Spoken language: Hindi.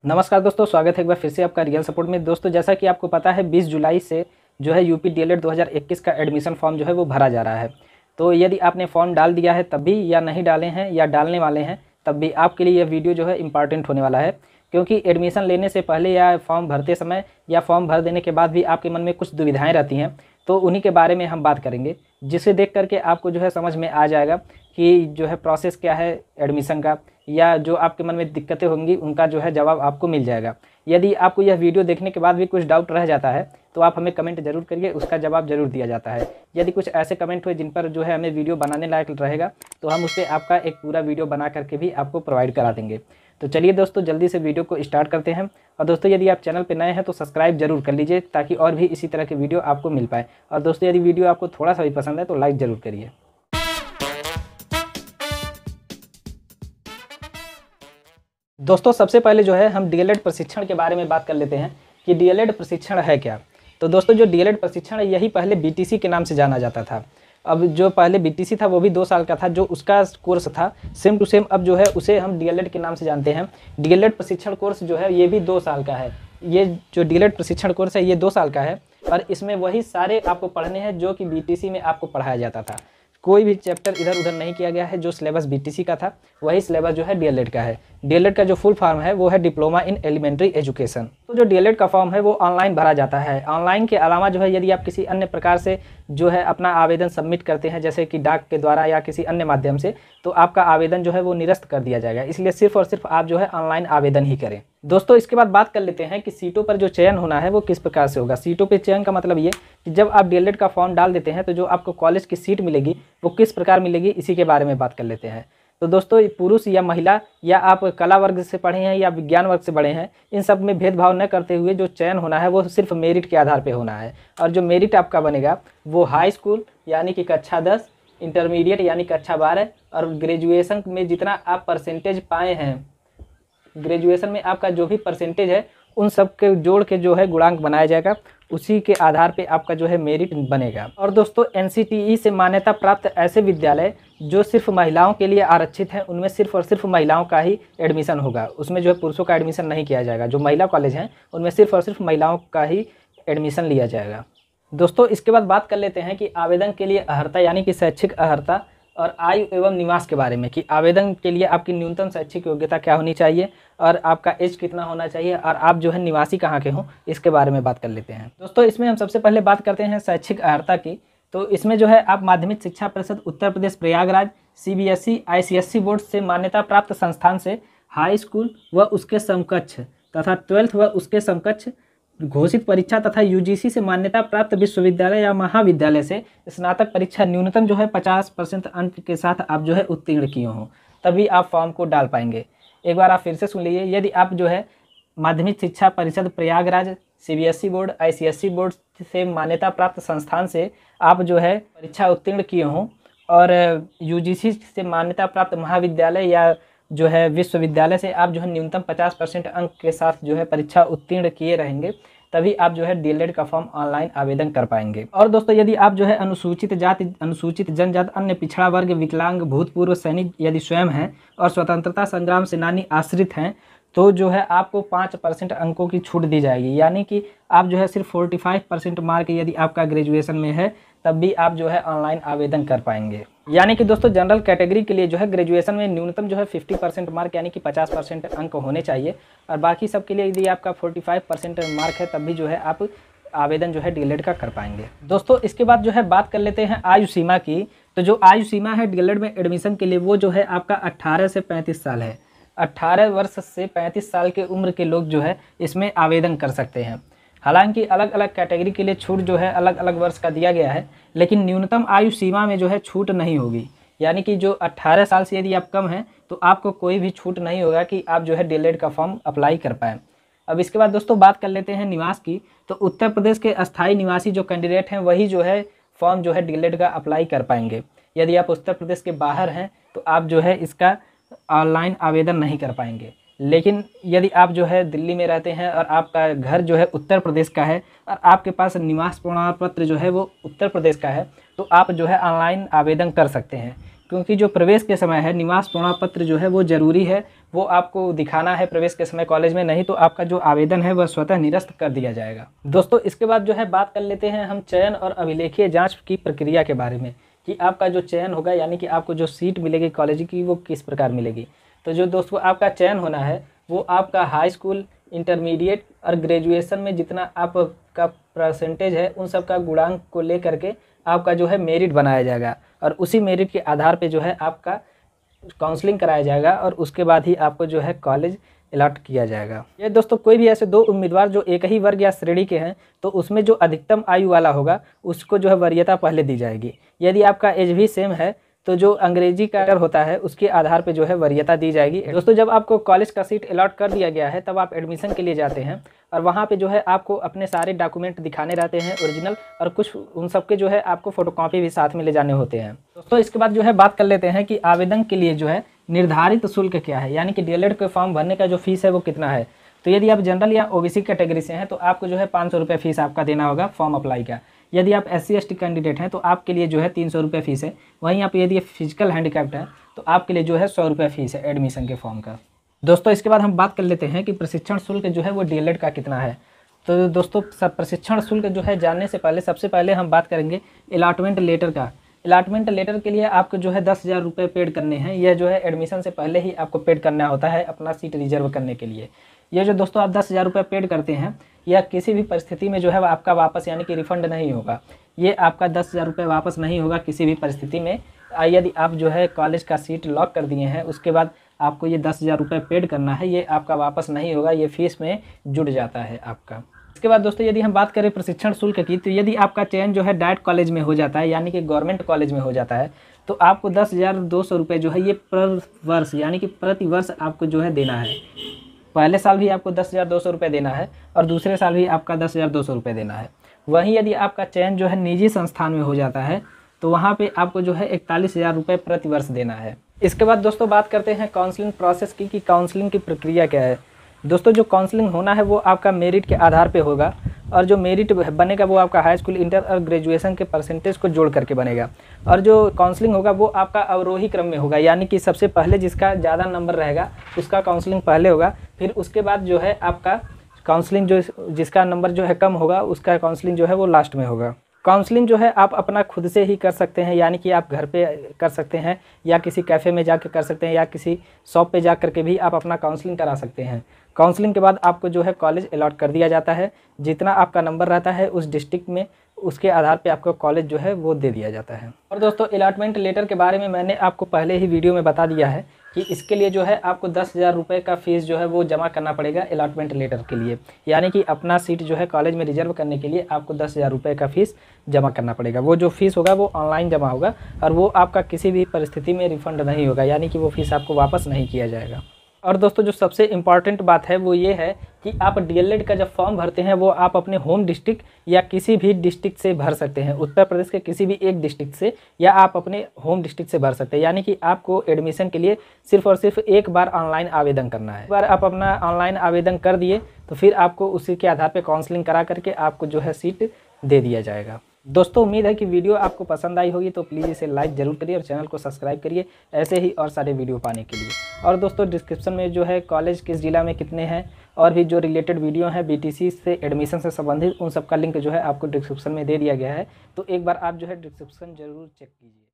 नमस्कार दोस्तों, स्वागत है एक बार फिर से आपका रियल सपोर्ट में। दोस्तों जैसा कि आपको पता है 20 जुलाई से जो है यूपी डीएलएड 2021 का एडमिशन फॉर्म जो है वो भरा जा रहा है। तो यदि आपने फॉर्म डाल दिया है तब भी या नहीं डाले हैं या डालने वाले हैं तब भी आपके लिए यह वीडियो जो है इम्पॉर्टेंट होने वाला है, क्योंकि एडमिशन लेने से पहले या फॉर्म भरते समय या फॉर्म भर देने के बाद भी आपके मन में कुछ दुविधाएँ रहती हैं। तो उन्हीं के बारे में हम बात करेंगे, जिसे देख करके आपको जो है समझ में आ जाएगा कि जो है प्रोसेस क्या है एडमिशन का, या जो आपके मन में दिक्कतें होंगी उनका जो है जवाब आपको मिल जाएगा। यदि आपको यह वीडियो देखने के बाद भी कुछ डाउट रह जाता है तो आप हमें कमेंट जरूर करिए, उसका जवाब जरूर दिया जाता है। यदि कुछ ऐसे कमेंट हुए जिन पर जो है हमें वीडियो बनाने लायक रहेगा तो हम उस पर आपका एक पूरा वीडियो बना करके भी आपको प्रोवाइड करा देंगे। तो चलिए दोस्तों जल्दी से वीडियो को स्टार्ट करते हैं। और दोस्तों यदि आप चैनल पर नए हैं तो सब्सक्राइब जरूर कर लीजिए ताकि और भी इसी तरह के वीडियो आपको मिल पाए। और दोस्तों यदि वीडियो आपको थोड़ा सा भी पसंद है तो लाइक ज़रूर करिए। दोस्तों सबसे पहले जो है हम डीएलएड प्रशिक्षण के बारे में बात कर लेते हैं कि डीएलएड प्रशिक्षण है क्या। तो दोस्तों जो डीएलएड प्रशिक्षण है यही पहले बीटीसी के नाम से जाना जाता था। अब जो पहले बीटीसी था वो भी 2 साल का था, जो उसका कोर्स था सेम टू सेम अब जो है उसे हम डीएलएड के नाम से जानते हैं। डीएलएड प्रशिक्षण कोर्स जो है ये भी 2 साल का है। ये जो डीएलएड प्रशिक्षण कोर्स है ये 2 साल का है और इसमें वही सारे आपको पढ़ने हैं जो कि बीटीसी में आपको पढ़ाया जाता था। कोई भी चैप्टर इधर उधर नहीं किया गया है। जो सिलेबस बीटीसी का था वही सिलेबस जो है डीएलएड का है। डीएलएड का जो फुल फॉर्म है वो है डिप्लोमा इन एलिमेंट्री एजुकेशन। तो जो डीएलएड का फॉर्म है वो ऑनलाइन भरा जाता है। ऑनलाइन के अलावा जो है यदि आप किसी अन्य प्रकार से जो है अपना आवेदन सबमिट करते हैं, जैसे कि डाक के द्वारा या किसी अन्य माध्यम से, तो आपका आवेदन जो है वो निरस्त कर दिया जाएगा। इसलिए सिर्फ और सिर्फ आप जो है ऑनलाइन आवेदन ही करें। दोस्तों इसके बाद बात कर लेते हैं कि सीटों पर जो चयन होना है वो किस प्रकार से होगा। सीटों पर चयन का मतलब ये कि जब आप डीएलएड का फॉर्म डाल देते हैं तो जो आपको कॉलेज की सीट मिलेगी वो किस प्रकार मिलेगी, इसी के बारे में बात कर लेते हैं। तो दोस्तों पुरुष या महिला या आप कला वर्ग से पढ़े हैं या विज्ञान वर्ग से पढ़े हैं, इन सब में भेदभाव न करते हुए जो चयन होना है वो सिर्फ मेरिट के आधार पे होना है। और जो मेरिट आपका बनेगा वो हाई स्कूल यानी कि कक्षा 10, इंटरमीडिएट यानी कक्षा 12 और ग्रेजुएशन में जितना आप परसेंटेज पाए हैं, ग्रेजुएशन में आपका जो भी परसेंटेज है उन सब के जोड़ के जो है गुणांक बनाया जाएगा। उसी के आधार पे आपका जो है मेरिट बनेगा। और दोस्तों एनसीटीई से मान्यता प्राप्त ऐसे विद्यालय जो सिर्फ महिलाओं के लिए आरक्षित हैं उनमें सिर्फ और सिर्फ महिलाओं का ही एडमिशन होगा। उसमें जो है पुरुषों का एडमिशन नहीं किया जाएगा। जो महिला कॉलेज हैं उनमें सिर्फ और सिर्फ महिलाओं का ही एडमिशन लिया जाएगा। दोस्तों इसके बाद बात कर लेते हैं कि आवेदन के लिए अर्हता यानी कि शैक्षिक अर्हता और आयु एवं निवास के बारे में, कि आवेदन के लिए आपकी न्यूनतम शैक्षिक योग्यता क्या होनी चाहिए और आपका एज कितना होना चाहिए और आप जो है निवासी कहाँ के हों, इसके बारे में बात कर लेते हैं। दोस्तों इसमें हम सबसे पहले बात करते हैं शैक्षिक अर्हता की। तो इसमें जो है आप माध्यमिक शिक्षा परिषद Uttar Pradesh Prayagraj, CBSE ICSE board से मान्यता प्राप्त संस्थान से हाई स्कूल व उसके समकक्ष तथा 12th व उसके समकक्ष घोषित परीक्षा तथा यूजीसी से मान्यता प्राप्त विश्वविद्यालय या महाविद्यालय से स्नातक परीक्षा न्यूनतम जो है 50% अंक के साथ आप जो है उत्तीर्ण किए हों, तभी आप फॉर्म को डाल पाएंगे। एक बार आप फिर से सुन लीजिए, यदि आप जो है माध्यमिक शिक्षा परिषद Prayagraj, CBSE board, ICSE board से मान्यता प्राप्त संस्थान से आप जो है परीक्षा उत्तीर्ण किए हों और यूजीसी से मान्यता प्राप्त महाविद्यालय या जो है विश्वविद्यालय से आप जो है न्यूनतम 50% अंक के साथ जो है परीक्षा उत्तीर्ण किए रहेंगे, तभी आप जो है डीएलएड का फॉर्म ऑनलाइन आवेदन कर पाएंगे। और दोस्तों यदि आप जो है अनुसूचित जाति, अनुसूचित जनजाति, अन्य पिछड़ा वर्ग, विकलांग, भूतपूर्व सैनिक यदि स्वयं हैं और स्वतंत्रता संग्राम सेनानी आश्रित हैं तो जो है आपको 5% अंकों की छूट दी जाएगी। यानी कि आप जो है सिर्फ 45% मार्क यदि आपका ग्रेजुएशन में है तब भी आप जो है ऑनलाइन आवेदन कर पाएंगे। यानी कि दोस्तों जनरल कैटेगरी के लिए जो है ग्रेजुएशन में न्यूनतम जो है 50% मार्क यानी कि 50% अंक होने चाहिए और बाकी सब के लिए यदि आपका 45% मार्क है तब भी जो है आप आवेदन जो है डीएलएड का कर पाएंगे। दोस्तों इसके बाद जो है बात कर लेते हैं आयु सीमा की। तो जो आयु सीमा है डीएलएड में एडमिशन के लिए वो जो है आपका 18 से 35 साल है। 18 वर्ष से 35 साल के उम्र के लोग जो है इसमें आवेदन कर सकते हैं। हालांकि अलग अलग कैटेगरी के लिए छूट जो है अलग अलग वर्ष का दिया गया है, लेकिन न्यूनतम आयु सीमा में जो है छूट नहीं होगी। यानी कि जो 18 साल से यदि आप कम हैं तो आपको कोई भी छूट नहीं होगा कि आप जो है डीएलएड का फॉर्म अप्लाई कर पाएँ। अब इसके बाद दोस्तों बात कर लेते हैं निवास की। तो उत्तर प्रदेश के अस्थायी निवासी जो कैंडिडेट हैं वही जो है फॉर्म जो है डीएलएड का अप्लाई कर पाएंगे। यदि आप उत्तर प्रदेश के बाहर हैं तो आप जो है इसका ऑनलाइन आवेदन नहीं कर पाएंगे। लेकिन यदि आप जो है दिल्ली में रहते हैं और आपका घर जो है उत्तर प्रदेश का है और आपके पास निवास प्रमाण पत्र जो है वो उत्तर प्रदेश का है तो आप जो है ऑनलाइन आवेदन कर सकते हैं। क्योंकि जो प्रवेश के समय है निवास प्रमाण पत्र जो है वो ज़रूरी है वो आपको दिखाना है प्रवेश के समय कॉलेज में, नहीं तो आपका जो आवेदन है वह स्वतः निरस्त कर दिया जाएगा। दोस्तों इसके बाद जो है बात कर लेते हैं हम चयन और अभिलेखीय जाँच की प्रक्रिया के बारे में, कि आपका जो चयन होगा यानी कि आपको जो सीट मिलेगी कॉलेज की वो किस प्रकार मिलेगी। तो जो दोस्तों आपका चयन होना है वो आपका हाई स्कूल, इंटरमीडिएट और ग्रेजुएशन में जितना आपका परसेंटेज है उन सब का गुणांक को लेकर के आपका जो है मेरिट बनाया जाएगा, और उसी मेरिट के आधार पे जो है आपका काउंसलिंग कराया जाएगा, और उसके बाद ही आपको जो है कॉलेज अलॉट किया जाएगा। ये दोस्तों कोई भी ऐसे दो उम्मीदवार जो एक ही वर्ग या श्रेणी के हैं तो उसमें जो अधिकतम आयु वाला होगा उसको जो है वरीयता पहले दी जाएगी। यदि आपका एज भी सेम है तो जो अंग्रेजी का होता है उसके आधार पे जो है वरीयता दी जाएगी। दोस्तों जब आपको कॉलेज का सीट अलॉट कर दिया गया है तब आप एडमिशन के लिए जाते हैं, और वहाँ पे जो है आपको अपने सारे डॉक्यूमेंट दिखाने रहते हैं ओरिजिनल, और कुछ उन सब के जो है आपको फोटोकॉपी भी साथ में ले जाने होते हैं। दोस्तों इसके बाद जो है बात कर लेते हैं कि आवेदन के लिए जो है निर्धारित शुल्क क्या है, यानी कि डीएलएड के फॉर्म भरने का जो फीस है वो कितना है। तो यदि आप जनरल या ओबीसी कैटेगरी से हैं तो आपको जो है 500 रुपये फीस आपका देना होगा फॉर्म अप्लाई का। यदि आप SC/ST कैंडिडेट हैं तो आपके लिए जो है 300 रुपये फीस है। वहीं आप यदि फिजिकल हैंडीकैप्ड हैं तो आपके लिए जो है 100 रुपये फीस है एडमिशन के फॉर्म का। दोस्तों इसके बाद हम बात कर लेते हैं कि प्रशिक्षण शुल्क जो है वो डीएलएड का कितना है। तो दोस्तों सब प्रशिक्षण शुल्क जो है जानने से पहले सबसे पहले हम बात करेंगे अलॉटमेंट लेटर का। अलॉटमेंट लेटर के लिए आपको जो है 10,000 रुपये पेड करने हैं। यह जो है एडमिशन से पहले ही आपको पेड करना होता है अपना सीट रिजर्व करने के लिए। ये जो दोस्तों आप 10,000 रुपये पेड करते हैं यह किसी भी परिस्थिति में जो है आपका वापस यानी कि रिफंड नहीं होगा। ये आपका 10,000 रुपये वापस नहीं होगा किसी भी परिस्थिति में। यदि आप जो है कॉलेज का सीट लॉक कर दिए हैं उसके बाद आपको ये 10,000 रुपये पेड करना है, ये आपका वापस नहीं होगा, ये फीस में जुड़ जाता है आपका। इसके बाद दोस्तों यदि हम बात करें प्रशिक्षण शुल्क की, तो यदि आपका चयन जो है डाइट कॉलेज में हो जाता है यानी कि गवर्नमेंट कॉलेज में हो जाता है तो आपको 10,200 रुपये जो है ये पर वर्ष यानी कि प्रति वर्ष आपको जो है देना है। पहले साल भी आपको 10,200 रुपये देना है और दूसरे साल भी आपका 10,200 रुपये देना है। वहीं यदि आपका चयन जो है निजी संस्थान में हो जाता है तो वहाँ पे आपको जो है 41,000 रुपये प्रति वर्ष देना है। इसके बाद दोस्तों बात करते हैं काउंसलिंग प्रोसेस की कि काउंसलिंग की प्रक्रिया क्या है। दोस्तों जो काउंसलिंग होना है वो आपका मेरिट के आधार पे होगा, और जो मेरिट बनेगा वो आपका हाई स्कूल, इंटर और ग्रेजुएशन के परसेंटेज को जोड़ करके बनेगा। और जो काउंसलिंग होगा वो आपका अवरोही क्रम में होगा, यानी कि सबसे पहले जिसका ज़्यादा नंबर रहेगा उसका काउंसलिंग पहले होगा, फिर उसके बाद जो है आपका काउंसलिंग जो जिसका नंबर जो है कम होगा उसका काउंसलिंग जो है वो लास्ट में होगा। काउंसलिंग जो है आप अपना खुद से ही कर सकते हैं, यानी कि आप घर पे कर सकते हैं या किसी कैफ़े में जाकर कर सकते हैं या किसी शॉप पे जा करके भी आप अपना काउंसलिंग करा सकते हैं। काउंसलिंग के बाद आपको जो है कॉलेज अलॉट कर दिया जाता है। जितना आपका नंबर रहता है उस डिस्ट्रिक्ट में उसके आधार पे आपको कॉलेज जो है वो दे दिया जाता है। और दोस्तों अलॉटमेंट लेटर के बारे में मैंने आपको पहले ही वीडियो में बता दिया है कि इसके लिए जो है आपको 10,000 रुपये का फ़ीस जो है वो जमा करना पड़ेगा अलॉटमेंट लेटर के लिए, यानी कि अपना सीट जो है कॉलेज में रिजर्व करने के लिए आपको 10,000 रुपये का फ़ीस जमा करना पड़ेगा। वो जो फ़ीस होगा वो ऑनलाइन जमा होगा और वो आपका किसी भी परिस्थिति में रिफ़ंड नहीं होगा, यानी कि वो फ़ीस आपको वापस नहीं किया जाएगा। और दोस्तों जो सबसे इम्पॉर्टेंट बात है वो ये है कि आप डीएलएड का जब फॉर्म भरते हैं वो आप अपने होम डिस्ट्रिक्ट या किसी भी डिस्ट्रिक्ट से भर सकते हैं, उत्तर प्रदेश के किसी भी एक डिस्ट्रिक्ट से, या आप अपने होम डिस्ट्रिक्ट से भर सकते हैं। यानी कि आपको एडमिशन के लिए सिर्फ और सिर्फ एक बार ऑनलाइन आवेदन करना है। एक बार आप अपना ऑनलाइन आवेदन कर दिए तो फिर आपको उसी के आधार पर काउंसलिंग करा करके आपको जो है सीट दे दिया जाएगा। दोस्तों उम्मीद है कि वीडियो आपको पसंद आई होगी, तो प्लीज़ इसे लाइक ज़रूर करिए और चैनल को सब्सक्राइब करिए ऐसे ही और सारे वीडियो पाने के लिए। और दोस्तों डिस्क्रिप्शन में जो है कॉलेज किस जिला में कितने हैं और भी जो रिलेटेड वीडियो हैं बीटीसी से एडमिशन से संबंधित उन सब का लिंक जो है आपको डिस्क्रिप्शन में दे दिया गया है, तो एक बार आप जो है डिस्क्रिप्शन ज़रूर चेक कीजिए।